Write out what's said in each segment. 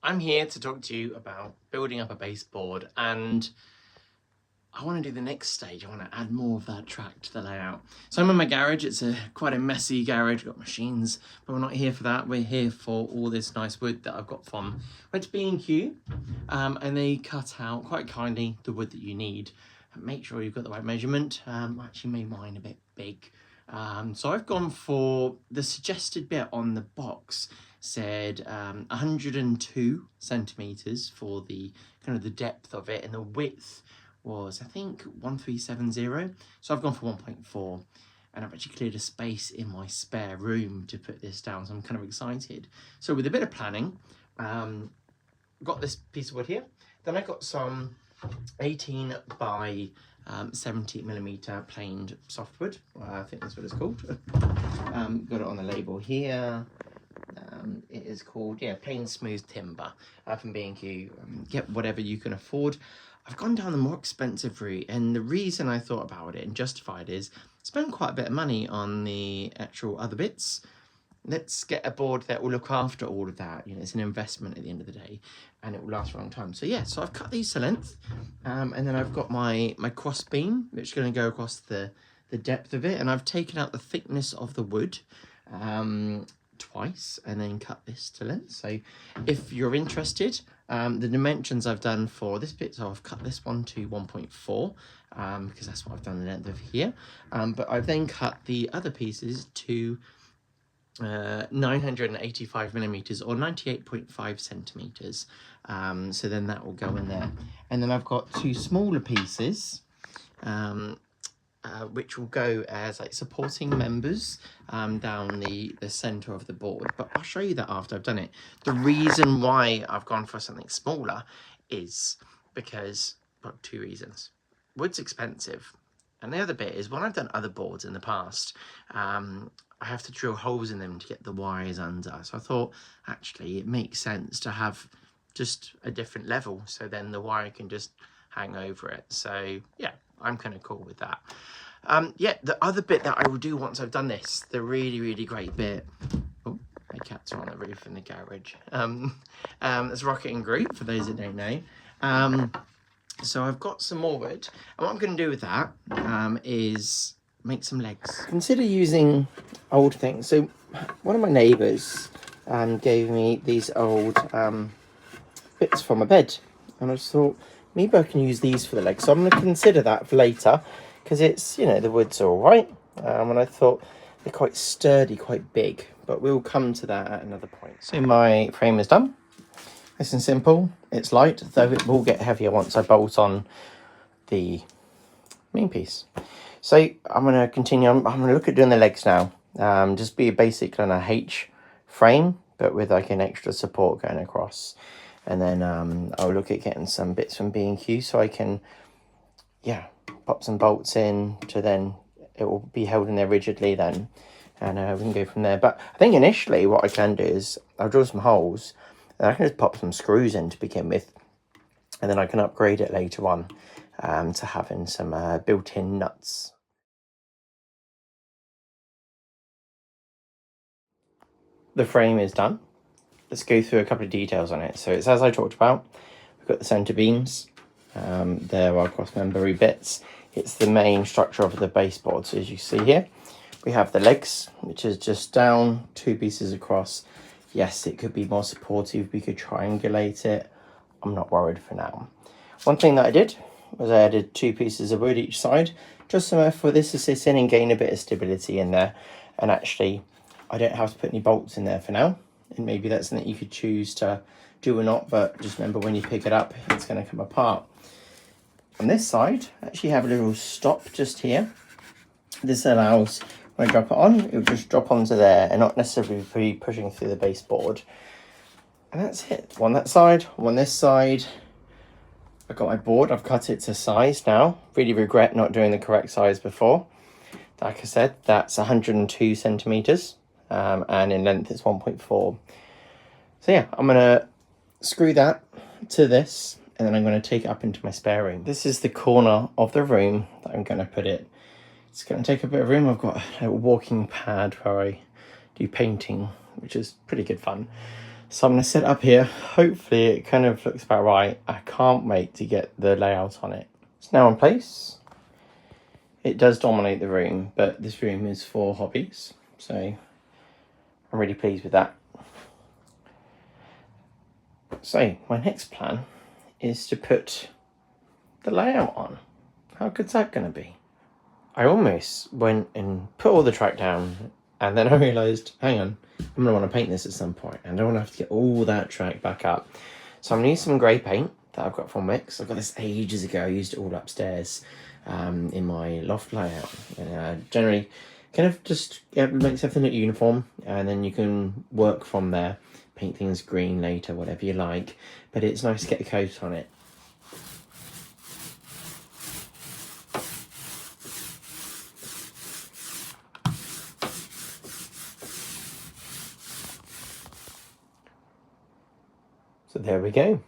I'm here to talk to you about building up a baseboard, and I want to do the next stage. I want to add more of that track to the layout. So I'm in my garage. It's quite a messy garage. Got machines, but we're not here for that. We're here for all this nice wood that I've got from went to B&Q, and they cut out quite kindly the wood that you need. Make sure you've got the right measurement. I actually made mine a bit big. So I've gone for the suggested bit on the box said 102 centimeters for the kind of the depth of it, and the width was I think 1370. So I've gone for 1.4, and I've actually cleared a space in my spare room to put this down, so I'm kind of excited. So with a bit of planning, got this piece of wood here. Then I got some 18 by 70 millimeter planed softwood. I think that's what it's called. Got it on the label here. It is called, plain smooth timber from B&Q. Get whatever you can afford. I've gone down the more expensive route, and the reason I thought about it and justified is spend quite a bit of money on the actual other bits. Let's get a board that will look after all of that. It's an investment at the end of the day, and it will last for a long time. So so I've cut these to length, and then I've got my cross beam, which is going to go across the depth of it, and I've taken out the thickness of the wood twice, and then cut this to length. So if you're interested, the dimensions I've done for this bit, so I've cut this one to 1.4 because that's what I've done the length of here, but I've then cut the other pieces to 985 millimeters or 98.5 centimeters. So then that will go in there, and then I've got two smaller pieces which will go as like supporting members down the center of the board, but I'll show you that after I've done it. The reason why I've gone for something smaller is because, well, two reasons. Wood's expensive, and the other bit is when I've done other boards in the past, I have to drill holes in them to get the wires under. So I thought actually it makes sense to have just a different level, so then the wire can just hang over it. So yeah, I'm kind of cool with that. The other bit that I will do once I've done this, the really great bit. Oh, my cats are on the roof in the garage. That's Rocket and Groot, for those that don't know. So I've got some more wood, and what I'm going to do with that is make some legs. Consider using old things. So one of my neighbours gave me these old bits from a bed, and I just thought maybe I can use these for the legs. So I'm going to consider that for later, because it's, the woods are all right, and I thought they're quite sturdy, quite big, but we'll come to that at another point. So my frame is done. Nice and simple. It's light, though it will get heavier once I bolt on the main piece. So I'm going to continue. I'm going to look at doing the legs now. Just be a basic kind of H frame, but with like an extra support going across. And then I'll look at getting some bits from B&Q so I can, pop some bolts in to then it will be held in there rigidly then. And we can go from there. But I think initially what I can do is I'll drill some holes, and I can just pop some screws in to begin with. And then I can upgrade it later on to having some built-in nuts. The frame is done. Let's go through a couple of details on it. So it's as I talked about. We've got the centre beams. There are cross-membery bits. It's the main structure of the baseboard. So as you see here, we have the legs, which is just down, two pieces across. Yes, it could be more supportive. We could triangulate it. I'm not worried for now. One thing that I did was I added two pieces of wood each side, just somewhere for this to sit in and gain a bit of stability in there. And actually, I don't have to put any bolts in there for now. And maybe that's something you could choose to do or not, but just remember when you pick it up, it's going to come apart. On this side, I actually have a little stop just here. This allows, when I drop it on, it will just drop onto there and not necessarily be pushing through the baseboard. And that's it. One that side, one this side. I've got my board, I've cut it to size now. Really regret not doing the correct size before. Like I said, that's 102 centimeters, and in length it's 1.4. So yeah, I'm gonna screw that to this, and then I'm going to take it up into my spare room. This is the corner of the room that I'm going to put it. It's going to take a bit of room. I've got a walking pad where I do painting, which is pretty good fun. So I'm going to set it up here. Hopefully it kind of looks about right. I can't wait to get the layout on it. It's now in place. It does dominate the room, but this room is for hobbies. So I'm really pleased with that. So my next plan is to put the layout on. How good's that going to be? I almost went and put all the track down, and then I realised, hang on, I'm going to want to paint this at some point, and I don't want to have to get all that track back up. So I'm going to use some grey paint that I've got from Wix. I got this ages ago. I used it all upstairs in my loft layout. Generally, kind of just makes everything look uniform, and then you can work from there. Paint things green later, whatever you like. But it's nice to get a coat on it. So there we go.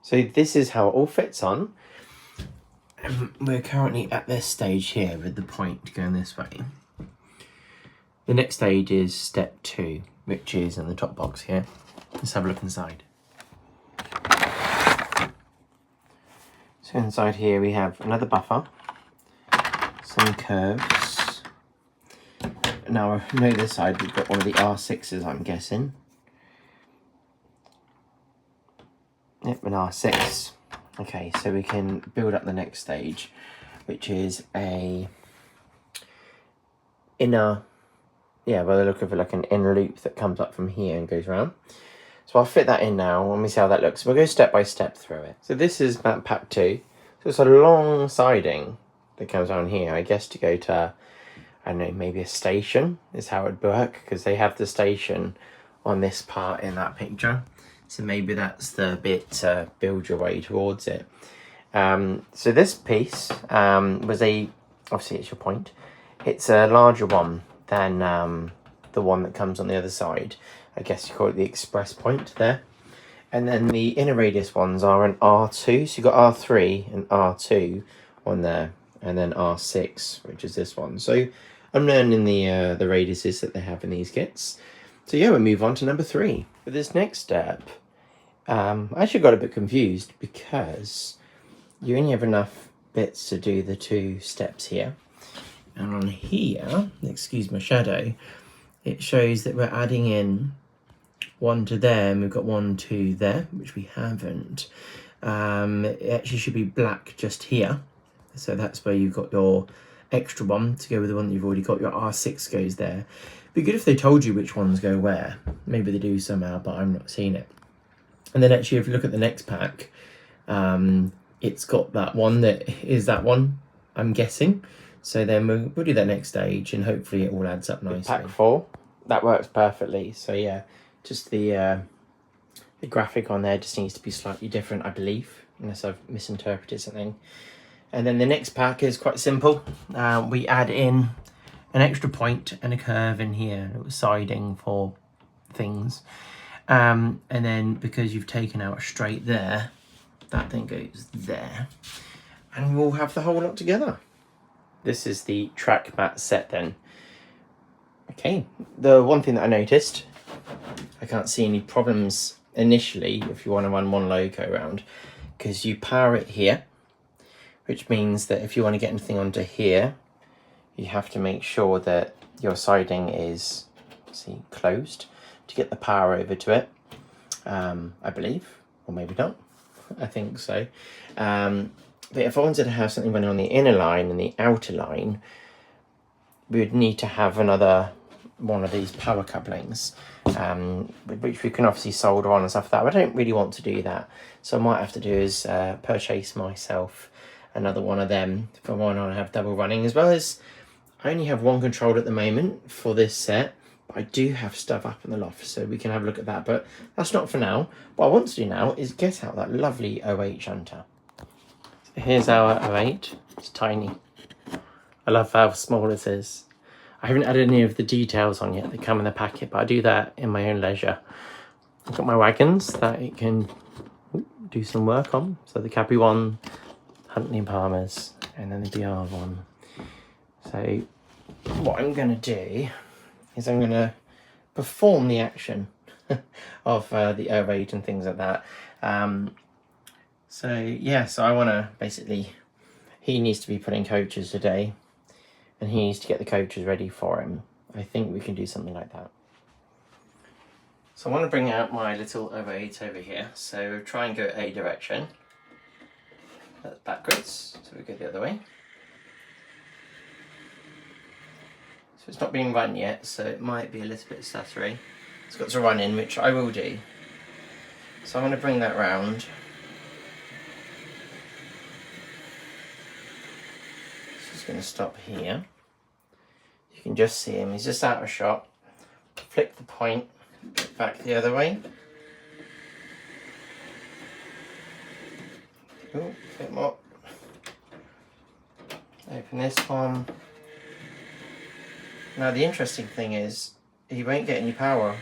So this is how it all fits on. We're currently at this stage here with the point going this way. The next stage is step 2, which is in the top box here. Let's have a look inside. So inside here we have another buffer, some curves. Now I know this side we've got one of the R6s, I'm guessing. Yep, an R6. Okay, so we can build up the next stage, which is a inner, by the look of it, like an inner loop that comes up from here and goes around. So I'll fit that in now, and we see how that looks. We'll go step by step through it. So this is pack 2. So it's a long siding that comes on here, I guess, to go to, I don't know, maybe a station is how it'd work, because they have the station on this part in that picture. So maybe that's the bit to build your way towards it. So this piece was obviously it's your point. It's a larger one than the one that comes on the other side. I guess you call it the express point there. And then the inner radius ones are an R2. So you've got R3 and R2 on there. And then R6, which is this one. So I'm learning the radiuses that they have in these kits. So yeah, we'll move on to number 3. For this next step, I actually got a bit confused because you only have enough bits to do the 2 steps here. And on here, excuse my shadow, it shows that we're adding in 1 to there, and we've got 1, 2 there, which we haven't. It actually should be black just here. So that's where you've got your extra one to go with the one that you've already got. Your R6 goes there. Be good if they told you which ones go where. Maybe they do somehow, but I'm not seeing it. And then actually, if you look at the next pack, it's got that one that is that one, I'm guessing. So then we'll do that next stage, and hopefully it all adds up nicely. Pack 4, that works perfectly. So yeah, just the graphic on there just needs to be slightly different, I believe, unless I've misinterpreted something. And then the next pack is quite simple. We add in an extra point and a curve in here, a little siding for things. And then because you've taken out a straight there, that then goes there. And we'll have the whole lot together. This is the track mat set then. Okay, the one thing that I noticed, I can't see any problems initially if you want to run one loco around, because you power it here, which means that if you want to get anything onto here, you have to make sure that your siding is, closed to get the power over to it, I believe, or maybe not. I think so. But if I wanted to have something running on the inner line and the outer line, we would need to have another one of these power couplings, which we can obviously solder on and stuff like that. But I don't really want to do that. So I might have to do is purchase myself another one of them if I want to have double running, as well as I only have one controller at the moment for this set. But I do have stuff up in the loft, so we can have a look at that. But that's not for now. What I want to do now is get out that lovely 08 shunter. So here's our 08. It's tiny. I love how small it is. I haven't added any of the details on yet that come in the packet, but I do that in my own leisure. I've got my wagons that it can do some work on. So the Capri one, Huntley and Palmer's, and then the BR one. So what I'm going to do is I'm going to perform the action of the overage and things like that. So yeah, so I want to basically, he needs to be putting coaches today, and he needs to get the coaches ready for him. I think we can do something like that. So I want to bring out my little overage over here. So try and go a direction. That's backwards, so we go the other way. So it's not being run yet, so it might be a little bit stuttery. It's got to run in, which I will do. So I'm going to bring that round. So it's going to stop here. You can just see him, he's just out of shot. Flick the point back the other way. Ooh, a bit more. Open this one. Now the interesting thing is, he won't get any power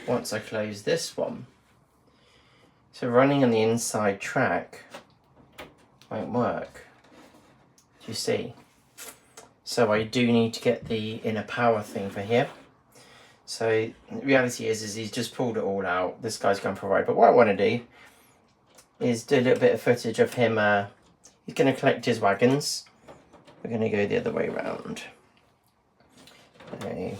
once I close this one. So running on the inside track won't work. Do you see? So I do need to get the inner power thing for here. So the reality is he's just pulled it all out. This guy's going to provide. But what I want to do is do a little bit of footage of him. He's going to collect his wagons. We're going to go the other way around. Okay.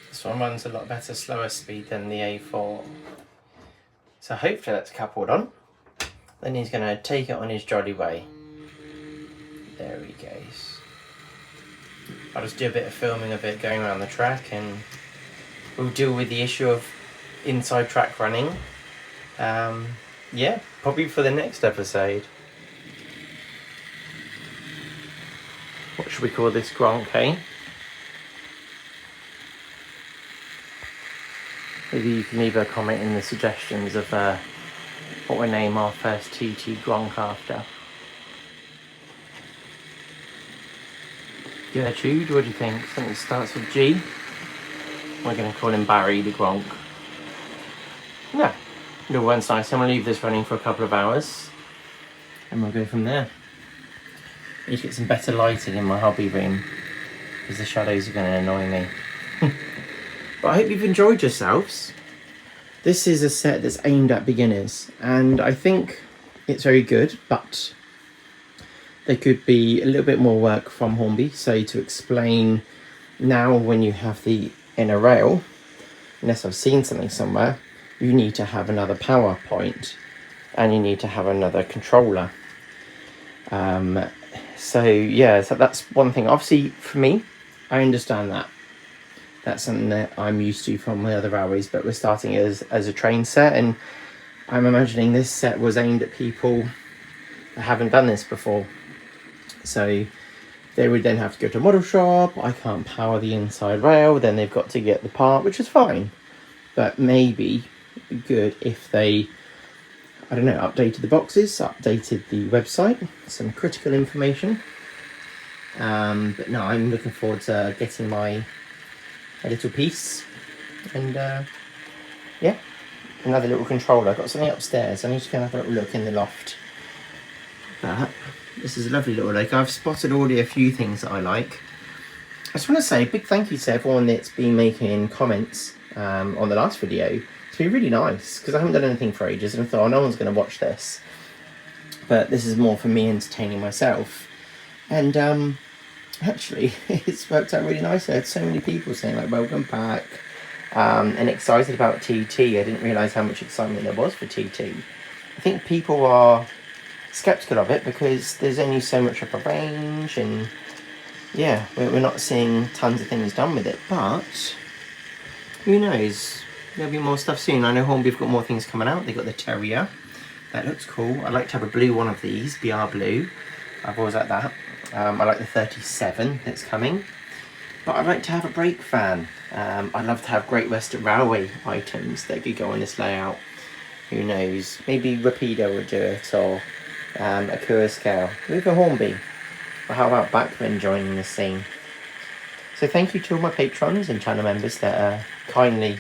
This one runs a lot better slower speed than the A4. So hopefully that's coupled on. Then he's going to take it on his jolly way. There he goes. I'll just do a bit of filming of it going around the track, and we'll deal with the issue of inside track running. Yeah, probably for the next episode. What should we call this Gronk, eh? Maybe you can leave a comment in the suggestions of what we name our first TT Gronk after. Gertrude, what do you think? Something that starts with G? We're going to call him Barry the Gronk. No, no one's nice. I'm going to leave this running for a couple of hours, and we'll go from there. I need to get some better lighting in my hobby room, because the shadows are going to annoy me. But I hope you've enjoyed yourselves. This is a set that's aimed at beginners, and I think it's very good, but there could be a little bit more work from Hornby. So to explain now, when you have the inner rail, unless I've seen something somewhere, you need to have another power point, and you need to have another controller. So yeah, so that's one thing. Obviously for me, I understand that. That's something that I'm used to from my other rallies, but we're starting as a train set, and I'm imagining this set was aimed at people that haven't done this before. So they would then have to go to a model shop. I can't power the inside rail, then they've got to get the part, which is fine. But maybe it'd be good if they, I don't know, updated the boxes, updated the website, some critical information. But no, I'm looking forward to getting my little piece. And yeah, another little controller. I've got something upstairs. I need to go and have a little look in the loft. But this is a lovely little lake. I've spotted already a few things that I like. I just want to say a big thank you to everyone that's been making comments on the last video. It's been really nice, because I haven't done anything for ages, and I thought, oh, no one's going to watch this. But this is more for me entertaining myself. And actually, it's worked out really nicely. I had so many people saying, like, welcome back, and excited about TT. I didn't realise how much excitement there was for TT. I think people are skeptical of it because there's only so much of a range, and yeah, we're not seeing tons of things done with it, but who knows, there'll be more stuff soon. I know Hornby have got more things coming out. They've got the Terrier, that looks cool. I'd like to have a blue one of these, BR blue. I've always liked that. I like the 37 that's coming, but I'd like to have a brake fan. I'd love to have Great Western Railway items that could go on this layout. Who knows, maybe Rapido would do it, or a Kura scale with a Hornby, or how about Backman joining the scene. So thank you to all my patrons and channel members that kindly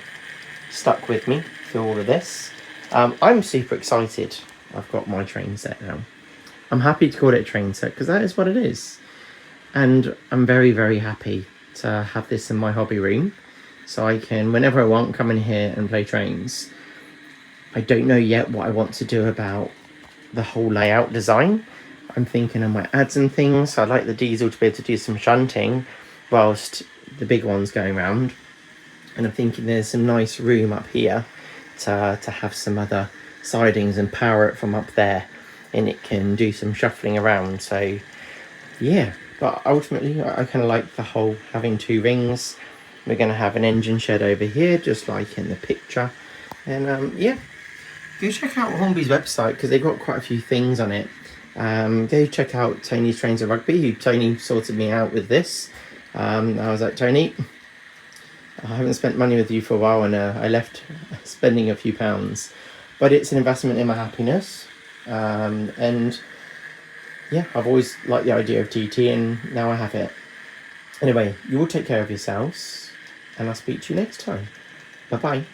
stuck with me through all of this. I'm super excited. I've got my train set now. I'm happy to call it a train set because that is what it is. And I'm very, very happy to have this in my hobby room, so I can, whenever I want, come in here and play trains. I don't know yet what I want to do about the whole layout design. I'm thinking I might add some things. I'd like the diesel to be able to do some shunting whilst the big one's going around. And I'm thinking there's some nice room up here to have some other sidings and power it from up there, and it can do some shuffling around. So yeah, but ultimately I kind of like the whole having 2 rings. We're going to have an engine shed over here, just like in the picture. And yeah, go check out Hornby's website because they've got quite a few things on it. Go check out Tony's Trains of Rugby, who Tony sorted me out with this. I was like, Tony, I haven't spent money with you for a while, and I left spending a few pounds, but it's an investment in my happiness. And yeah, I've always liked the idea of TT, and now I have it. Anyway, you all take care of yourselves, and I'll speak to you next time. Bye bye.